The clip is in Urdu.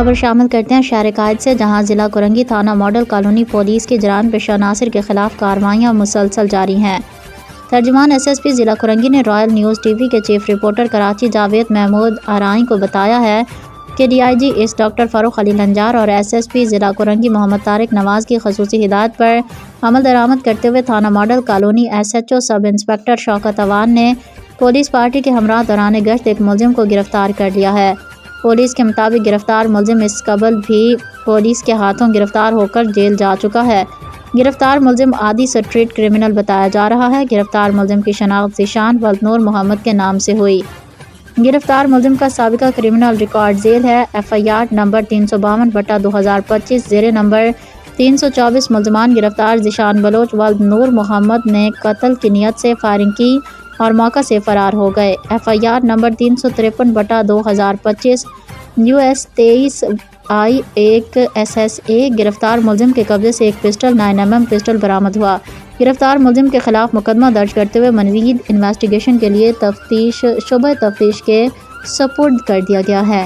خبر شامل کرتے ہیں شہر قائد سے، جہاں ضلع کرنگی تھانہ ماڈل کالونی پولیس کی جرائم پیشہ عناصر کے خلاف کارروائیاں مسلسل جاری ہیں۔ ترجمان ایس ایس پی ضلع کرنگی نے رائل نیوز ٹی وی کے چیف رپورٹر کراچی جاوید محمود آرائیں کو بتایا ہے کہ D I G S doctor Farooq Ali Lanjar اور ایس ایس پی ضلع کرنگی محمد طارق نواز کی خصوصی ہدایت پر عمل درآمد کرتے ہوئے تھانہ model colony S H O sub inspector Shaukat Awan نے پولیس پارٹی کے ہمراہ دوران گشت ایک ملزم کو گرفتار کر لیا ہے۔ پولیس کے مطابق گرفتار ملزم اس قبل بھی پولیس کے ہاتھوں گرفتار ہو کر جیل جا چکا ہے۔ گرفتار ملزم عادی سٹریٹ کرمنل بتایا جا رہا ہے۔ گرفتار ملزم کی شناخت ذیشان ولد نور محمد کے نام سے ہوئی۔ گرفتار ملزم کا سابقہ کرمنل ریکارڈ ذیل ہے۔ ایف آئی آر نمبر 352/2025 زیر نمبر 324 ملزمان گرفتار ذیشان بلوچ ولد نور محمد نے قتل کی نیت سے فائرنگ کی اور موقع سے فرار ہو گئے۔ F I R number 353/2025 US 23 I1 SSA گرفتار ملزم کے قبضے سے ایک پسٹل 9mm پسٹل برآمد ہوا۔ گرفتار ملزم کے خلاف مقدمہ درج کرتے ہوئے مزید انویسٹیگیشن کے لیے شعبہ تفتیش کے سپرد کر دیا گیا ہے۔